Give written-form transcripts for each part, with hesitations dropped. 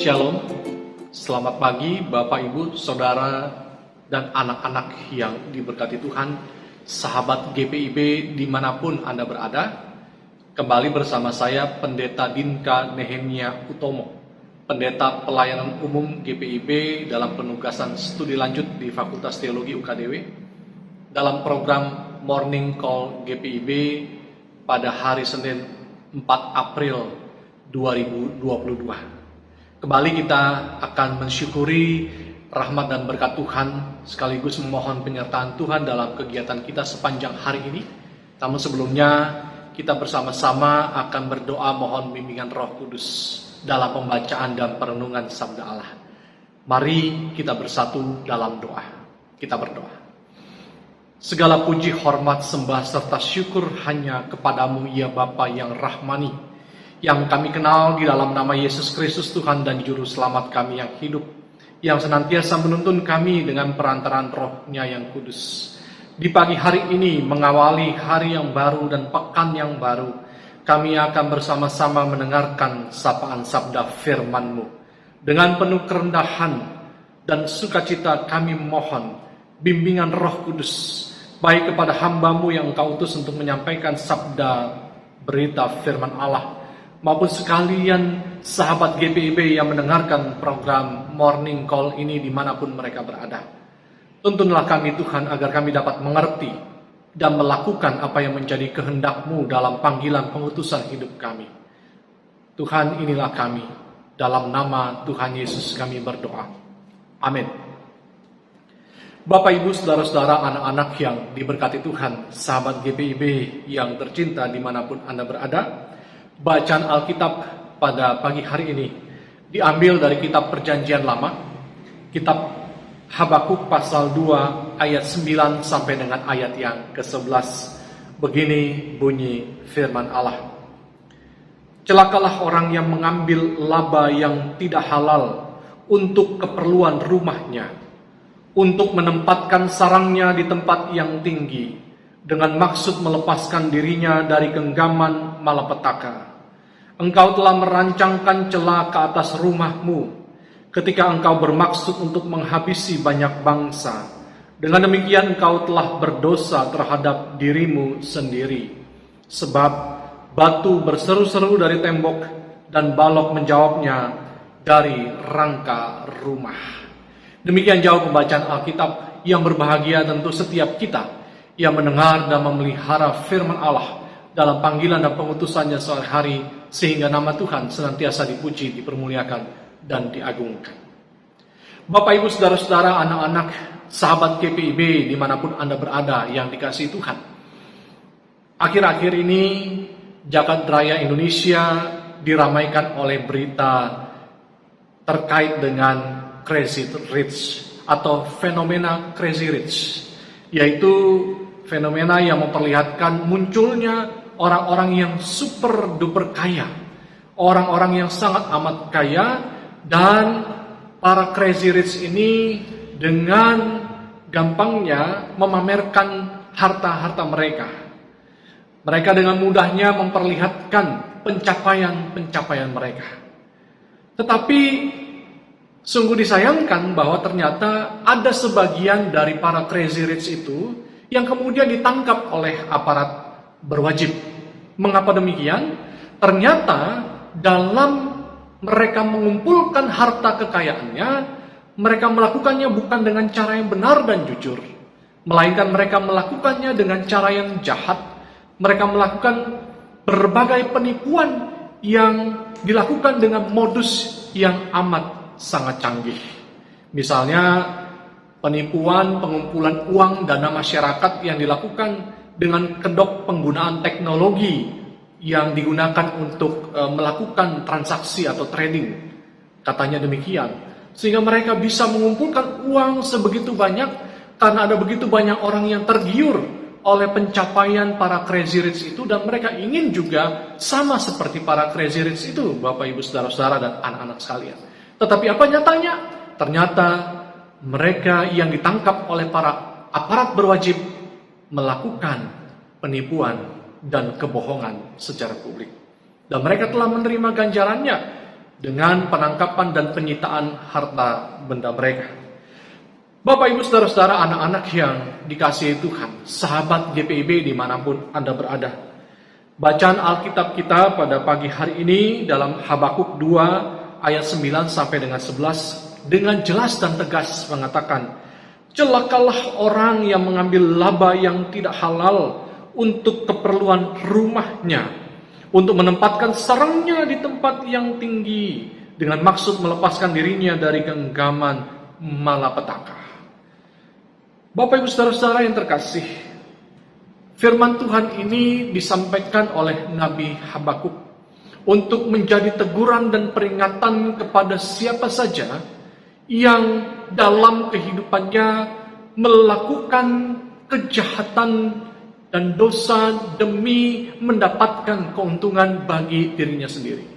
Shalom, selamat pagi Bapak Ibu, Saudara, dan anak-anak yang diberkati Tuhan, sahabat GPIB dimanapun Anda berada. Kembali bersama saya Pendeta Dinka Nehemia Utomo, Pendeta Pelayanan Umum GPIB dalam penugasan studi lanjut di Fakultas Teologi UKDW, dalam program Morning Call GPIB pada hari Senin 4 April 2022. Kembali kita akan mensyukuri rahmat dan berkat Tuhan, sekaligus memohon penyertaan Tuhan dalam kegiatan kita sepanjang hari ini. Namun sebelumnya, kita bersama-sama akan berdoa mohon bimbingan Roh Kudus dalam pembacaan dan perenungan Sabda Allah. Mari kita bersatu dalam doa. Kita berdoa. Segala puji, hormat, sembah, serta syukur hanya kepadamu ya Bapa yang rahmani, yang kami kenal di dalam nama Yesus Kristus Tuhan dan Juru Selamat kami yang hidup, yang senantiasa menuntun kami dengan perantaraan Roh-Nya yang kudus. Di pagi hari ini mengawali hari yang baru dan pekan yang baru, kami akan bersama-sama mendengarkan sapaan sabda firman-Mu. Dengan penuh kerendahan dan sukacita kami mohon bimbingan Roh Kudus, baik kepada hamba-Mu yang Engkau utus untuk menyampaikan sabda berita firman Allah, maupun sekalian sahabat GPIB yang mendengarkan program Morning Call ini dimanapun mereka berada. Tuntunlah kami Tuhan agar kami dapat mengerti dan melakukan apa yang menjadi kehendak-Mu dalam panggilan pengutusan hidup kami. Tuhan, inilah kami. Dalam nama Tuhan Yesus kami berdoa. Amin. Bapak, Ibu, Saudara-saudara, anak-anak yang diberkati Tuhan, sahabat GPIB yang tercinta dimanapun Anda berada, bacaan Alkitab pada pagi hari ini diambil dari kitab Perjanjian Lama, kitab Habakuk pasal 2 ayat 9 sampai dengan ayat yang ke-11. Begini bunyi firman Allah. Celakalah orang yang mengambil laba yang tidak halal untuk keperluan rumahnya, untuk menempatkan sarangnya di tempat yang tinggi, dengan maksud melepaskan dirinya dari genggaman malapetaka. Engkau telah merancangkan celah ke atas rumah-Mu ketika engkau bermaksud untuk menghabisi banyak bangsa. Dengan demikian engkau telah berdosa terhadap dirimu sendiri. Sebab batu berseru-seru dari tembok dan balok menjawabnya dari rangka rumah. Demikian jauh pembacaan Alkitab yang berbahagia tentu setiap kita yang mendengar dan memelihara firman Allah dalam panggilan dan pengutusannya sehari-hari, sehingga nama Tuhan senantiasa dipuji, dipermuliakan, dan diagungkan. Bapak, Ibu, Saudara-saudara, anak-anak, sahabat GPIB dimanapun Anda berada yang dikasihi Tuhan. Akhir-akhir ini jagat raya Indonesia diramaikan oleh berita terkait dengan Crazy Rich atau fenomena Crazy Rich, yaitu fenomena yang memperlihatkan munculnya orang-orang yang super duper kaya, orang-orang yang sangat amat kaya, dan para Crazy Rich ini dengan gampangnya memamerkan harta-harta mereka. Mereka dengan mudahnya memperlihatkan pencapaian-pencapaian mereka. Tetapi sungguh disayangkan bahwa ternyata ada sebagian dari para Crazy Rich itu yang kemudian ditangkap oleh aparat berwajib. Mengapa demikian? Ternyata dalam mereka mengumpulkan harta kekayaannya, mereka melakukannya bukan dengan cara yang benar dan jujur, melainkan mereka melakukannya dengan cara yang jahat. Mereka melakukan berbagai penipuan yang dilakukan dengan modus yang amat sangat canggih. Misalnya penipuan pengumpulan uang dana masyarakat yang dilakukan dengan kedok penggunaan teknologi yang digunakan untuk melakukan transaksi atau trading, katanya demikian. Sehingga mereka bisa mengumpulkan uang sebegitu banyak karena ada begitu banyak orang yang tergiur oleh pencapaian para Crazy Rich itu, dan mereka ingin juga sama seperti para Crazy Rich itu, Bapak, Ibu, Saudara-saudara, dan anak-anak sekalian. Tetapi apa nyatanya? Ternyata mereka yang ditangkap oleh para aparat berwajib melakukan penipuan dan kebohongan secara publik. Dan mereka telah menerima ganjarannya, dengan penangkapan dan penyitaan harta benda mereka. Bapak, Ibu, Saudara-saudara, anak-anak yang dikasihi Tuhan, sahabat GPIB dimanapun Anda berada. Bacaan Alkitab kita pada pagi hari ini dalam Habakuk 2 ayat 9 sampai dengan 11 dengan jelas dan tegas mengatakan, celakalah orang yang mengambil laba yang tidak halal untuk keperluan rumahnya, untuk menempatkan sarangnya di tempat yang tinggi, dengan maksud melepaskan dirinya dari genggaman malapetaka. Bapak, Ibu, Saudara-saudara yang terkasih, firman Tuhan ini disampaikan oleh Nabi Habakuk untuk menjadi teguran dan peringatan kepada siapa saja yang dalam kehidupannya melakukan kejahatan dan dosa demi mendapatkan keuntungan bagi dirinya sendiri.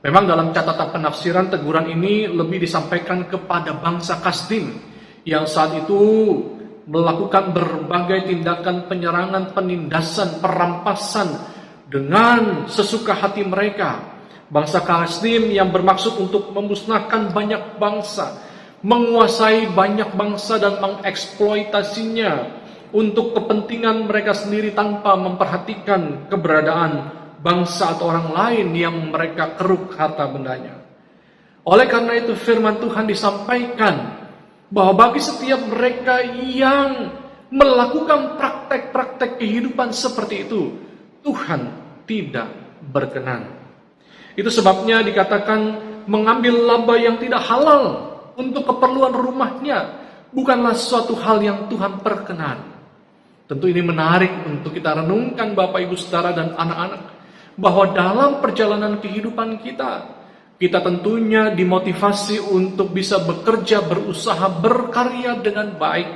Memang dalam catatan penafsiran teguran ini lebih disampaikan kepada bangsa Kasdim yang saat itu melakukan berbagai tindakan penyerangan, penindasan, perampasan dengan sesuka hati mereka. Bangsa Kasdim yang bermaksud untuk memusnahkan banyak bangsa, menguasai banyak bangsa dan mengeksploitasinya untuk kepentingan mereka sendiri tanpa memperhatikan keberadaan bangsa atau orang lain yang mereka keruk harta bendanya. Oleh karena itu firman Tuhan disampaikan bahwa bagi setiap mereka yang melakukan praktek-praktek kehidupan seperti itu, Tuhan tidak berkenan. Itu sebabnya dikatakan mengambil laba yang tidak halal untuk keperluan rumahnya bukanlah suatu hal yang Tuhan perkenan. Tentu ini menarik untuk kita renungkan Bapak, Ibu, Saudara, dan anak-anak, bahwa dalam perjalanan kehidupan kita tentunya dimotivasi untuk bisa bekerja, berusaha, berkarya dengan baik.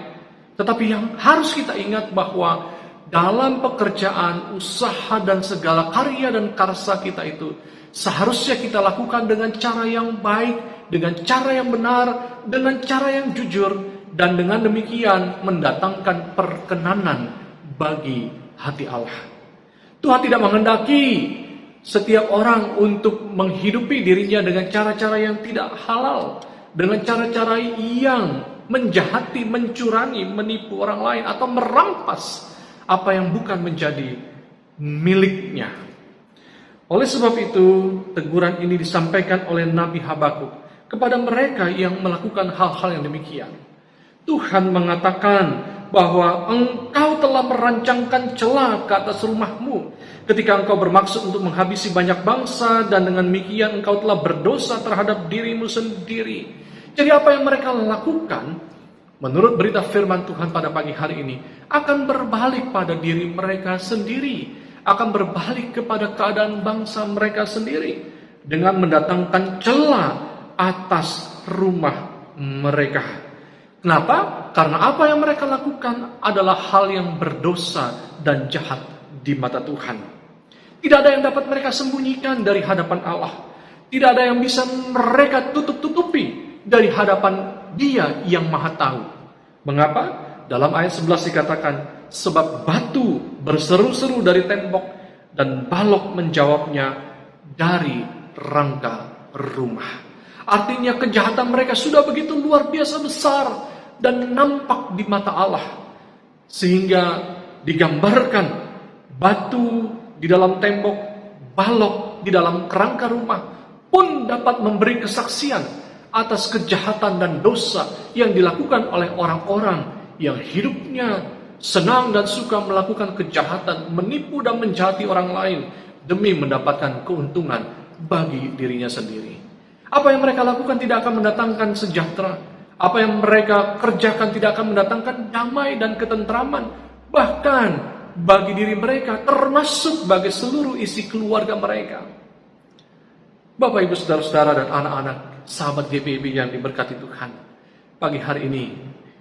Tetapi yang harus kita ingat bahwa dalam pekerjaan, usaha, dan segala karya dan karsa kita itu seharusnya kita lakukan dengan cara yang baik, dengan cara yang benar, dengan cara yang jujur, dan dengan demikian mendatangkan perkenanan bagi hati Allah. Tuhan tidak menghendaki setiap orang untuk menghidupi dirinya dengan cara-cara yang tidak halal, dengan cara-cara yang menjahati, mencurani, menipu orang lain, atau merampas apa yang bukan menjadi miliknya. Oleh sebab itu, teguran ini disampaikan oleh Nabi Habakuk kepada mereka yang melakukan hal-hal yang demikian. Tuhan mengatakan bahwa engkau telah merancangkan celah ke atas rumahmu ketika engkau bermaksud untuk menghabisi banyak bangsa, dan dengan demikian engkau telah berdosa terhadap dirimu sendiri. Jadi apa yang mereka lakukan menurut berita firman Tuhan pada pagi hari ini akan berbalik pada diri mereka sendiri, akan berbalik kepada keadaan bangsa mereka sendiri dengan mendatangkan celah atas rumah mereka. Kenapa? Karena apa yang mereka lakukan adalah hal yang berdosa dan jahat di mata Tuhan. Tidak ada yang dapat mereka sembunyikan dari hadapan Allah. Tidak ada yang bisa mereka tutup-tutupi dari hadapan Dia yang Maha Tahu. Mengapa? Dalam ayat 11 dikatakan, sebab batu berseru-seru dari tembok dan balok menjawabnya dari rangka rumah. Artinya kejahatan mereka sudah begitu luar biasa besar dan nampak di mata Allah, sehingga digambarkan batu di dalam tembok, balok di dalam kerangka rumah pun dapat memberi kesaksian atas kejahatan dan dosa yang dilakukan oleh orang-orang yang hidupnya senang dan suka melakukan kejahatan, menipu dan menjahati orang lain demi mendapatkan keuntungan bagi dirinya sendiri. Apa yang mereka lakukan tidak akan mendatangkan sejahtera. Apa yang mereka kerjakan tidak akan mendatangkan damai dan ketentraman. Bahkan bagi diri mereka, termasuk bagi seluruh isi keluarga mereka. Bapak, Ibu, Saudara-saudara, dan anak-anak sahabat GPIB yang diberkati Tuhan, pagi hari ini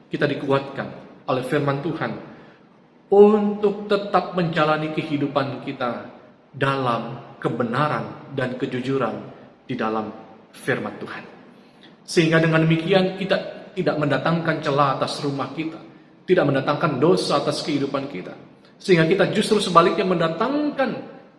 kita dikuatkan oleh firman Tuhan untuk tetap menjalani kehidupan kita dalam kebenaran dan kejujuran di dalam firman Tuhan. Sehingga dengan demikian kita tidak mendatangkan celah atas rumah kita, tidak mendatangkan dosa atas kehidupan kita. Sehingga kita justru sebaliknya mendatangkan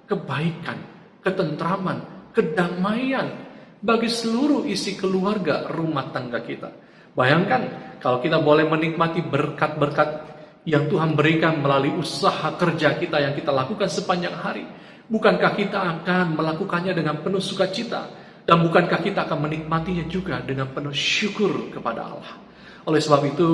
kebaikan, ketentraman, kedamaian, bagi seluruh isi keluarga rumah tangga kita. Bayangkan kalau kita boleh menikmati berkat-berkat yang Tuhan berikan melalui usaha kerja kita yang kita lakukan sepanjang hari. Bukankah kita akan melakukannya dengan penuh sukacita? Dan bukankah kita akan menikmatinya juga dengan penuh syukur kepada Allah? Oleh sebab itu,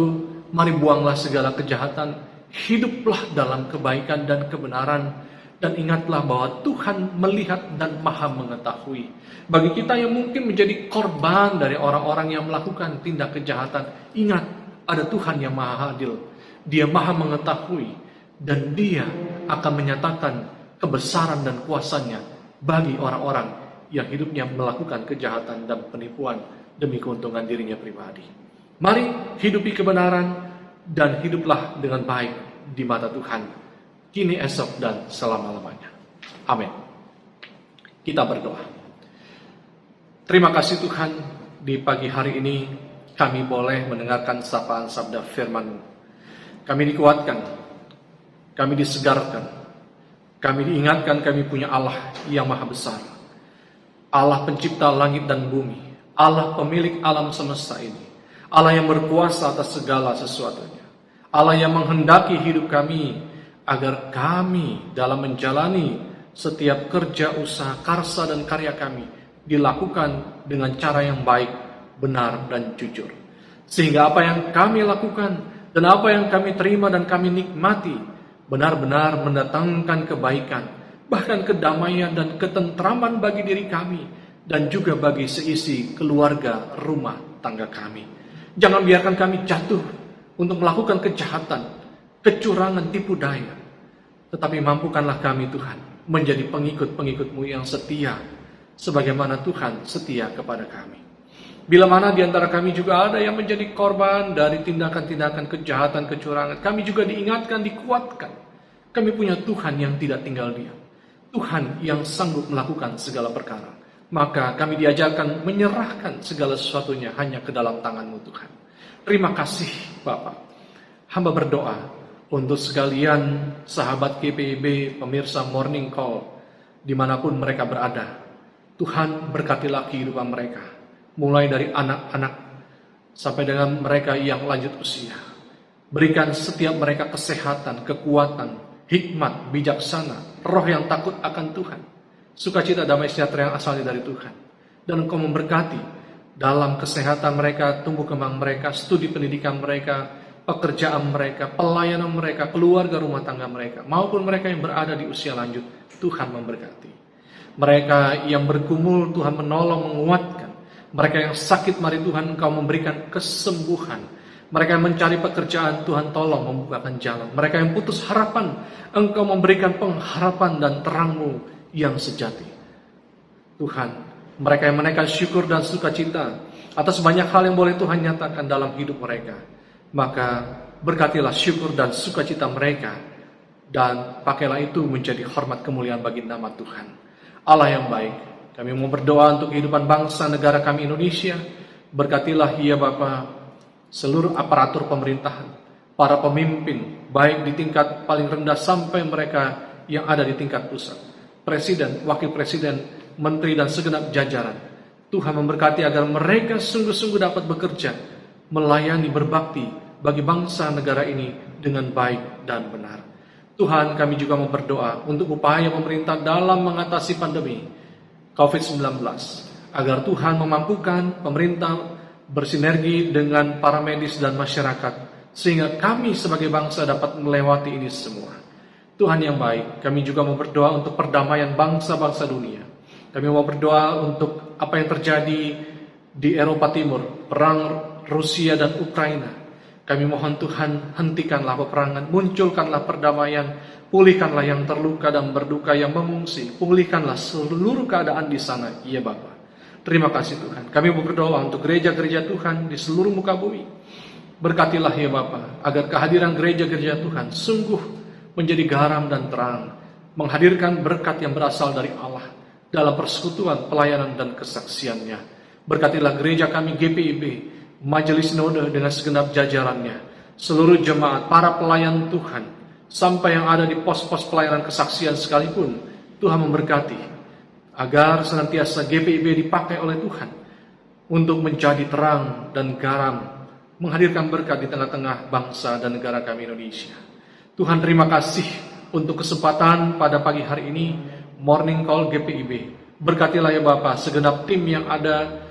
mari buanglah segala kejahatan, hiduplah dalam kebaikan dan kebenaran, dan ingatlah bahwa Tuhan melihat dan maha mengetahui. Bagi kita yang mungkin menjadi korban dari orang-orang yang melakukan tindak kejahatan, ingat, ada Tuhan yang maha adil. Dia maha mengetahui, dan Dia akan menyatakan kebesaran dan kuasanya bagi orang-orang yang hidupnya melakukan kejahatan dan penipuan demi keuntungan dirinya pribadi. Mari hidupi kebenaran dan hiduplah dengan baik di mata Tuhan, kini, esok, dan selama-lamanya. Amin. Kita berdoa. Terima kasih Tuhan, di pagi hari ini kami boleh mendengarkan sapaan sabda firman-Mu. Kami dikuatkan, kami disegarkan, kami diingatkan kami punya Allah yang maha besar. Allah pencipta langit dan bumi, Allah pemilik alam semesta ini, Allah yang berkuasa atas segala sesuatunya, Allah yang menghendaki hidup kami agar kami dalam menjalani setiap kerja, usaha, karsa, dan karya kami dilakukan dengan cara yang baik, benar, dan jujur. Sehingga apa yang kami lakukan dan apa yang kami terima dan kami nikmati benar-benar mendatangkan kebaikan, bahkan kedamaian dan ketentraman bagi diri kami dan juga bagi seisi keluarga rumah tangga kami. Jangan biarkan kami jatuh untuk melakukan kejahatan, kecurangan, tipu daya. Tetapi mampukanlah kami Tuhan menjadi pengikut-pengikut-Mu yang setia, sebagaimana Tuhan setia kepada kami. Bila mana di antara kami juga ada yang menjadi korban dari tindakan-tindakan kejahatan, kecurangan, kami juga diingatkan, dikuatkan. Kami punya Tuhan yang tidak tinggal diam, Tuhan yang sanggup melakukan segala perkara. Maka kami diajarkan menyerahkan segala sesuatunya hanya ke dalam tangan-Mu Tuhan. Terima kasih Bapak. Hamba berdoa untuk sekalian sahabat GPIB, pemirsa Morning Call, dimanapun mereka berada. Tuhan berkatilah kehidupan mereka, mulai dari anak-anak sampai dengan mereka yang lanjut usia. Berikan setiap mereka kesehatan, kekuatan, hikmat, bijaksana, roh yang takut akan Tuhan, sukacita, damai sejahtera yang asalnya dari Tuhan. Dan Engkau memberkati dalam kesehatan mereka, tumbuh kembang mereka, studi pendidikan mereka, pekerjaan mereka, pelayanan mereka, keluarga rumah tangga mereka, maupun mereka yang berada di usia lanjut. Tuhan memberkati mereka yang bergumul, Tuhan menolong, menguatkan. Mereka yang sakit, mari Tuhan Engkau memberikan kesembuhan. Mereka yang mencari pekerjaan, Tuhan tolong membukakan jalan. Mereka yang putus harapan, Engkau memberikan pengharapan dan terang-Mu yang sejati. Tuhan, mereka yang menaikkan syukur dan sukacita atas banyak hal yang boleh Tuhan nyatakan dalam hidup mereka, maka berkatilah syukur dan sukacita mereka, dan pakailah itu menjadi hormat kemuliaan bagi nama Tuhan. Allah yang baik, kami mau berdoa untuk kehidupan bangsa negara kami Indonesia. Berkatilah ya Bapa seluruh aparatur pemerintahan, para pemimpin, baik di tingkat paling rendah sampai mereka yang ada di tingkat pusat, presiden, wakil presiden, menteri, dan segenap jajaran. Tuhan memberkati agar mereka sungguh-sungguh dapat bekerja, melayani, berbakti bagi bangsa negara ini dengan baik dan benar. Tuhan, kami juga mau berdoa untuk upaya pemerintah dalam mengatasi pandemi COVID-19, agar Tuhan memampukan pemerintah bersinergi dengan para medis dan masyarakat, sehingga kami sebagai bangsa dapat melewati ini semua. Tuhan yang baik, kami juga mau berdoa untuk perdamaian bangsa-bangsa dunia. Kami mau berdoa untuk apa yang terjadi di Eropa Timur, perang Rusia dan Ukraina. Kami mohon Tuhan, hentikanlah peperangan, munculkanlah perdamaian, pulihkanlah yang terluka dan berduka, yang mengungsi, pulihkanlah seluruh keadaan di sana, ya Bapa. Terima kasih Tuhan. Kami berdoa untuk gereja-gereja Tuhan di seluruh muka bumi. Berkatilah ya Bapa, agar kehadiran gereja-gereja Tuhan sungguh menjadi garam dan terang, menghadirkan berkat yang berasal dari Allah dalam persekutuan, pelayanan, dan kesaksiannya. Berkatilah gereja kami GPIB, Majelis Sinode dengan segenap jajarannya, seluruh jemaat, para pelayan Tuhan, sampai yang ada di pos-pos pelayanan kesaksian sekalipun. Tuhan memberkati agar senantiasa GPIB dipakai oleh Tuhan untuk menjadi terang dan garam, menghadirkan berkat di tengah-tengah bangsa dan negara kami Indonesia. Tuhan, terima kasih untuk kesempatan pada pagi hari ini, Morning Call GPIB. Berkatilah ya Bapak segenap tim yang ada,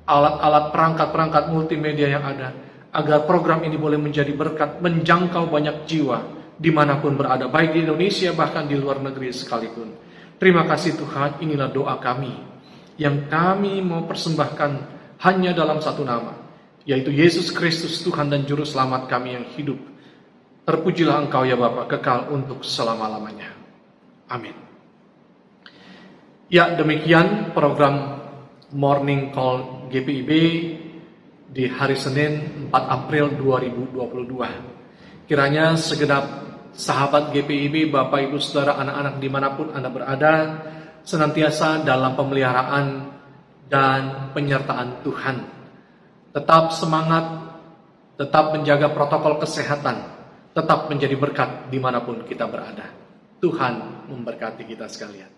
alat-alat perangkat-perangkat multimedia yang ada, agar program ini boleh menjadi berkat, menjangkau banyak jiwa dimanapun berada, baik di Indonesia bahkan di luar negeri sekalipun. Terima kasih Tuhan, inilah doa kami yang kami mau persembahkan hanya dalam satu nama, yaitu Yesus Kristus Tuhan dan Juru Selamat kami yang hidup. Terpujilah Engkau ya Bapa, kekal untuk selama-lamanya. Amin. Ya, demikian program Morning Call GPIB di hari Senin 4 April 2022. Kiranya segenap sahabat GPIB, Bapak Ibu Saudara, anak-anak dimanapun Anda berada, senantiasa dalam pemeliharaan dan penyertaan Tuhan. Tetap semangat, tetap menjaga protokol kesehatan, tetap menjadi berkat dimanapun kita berada. Tuhan memberkati kita sekalian.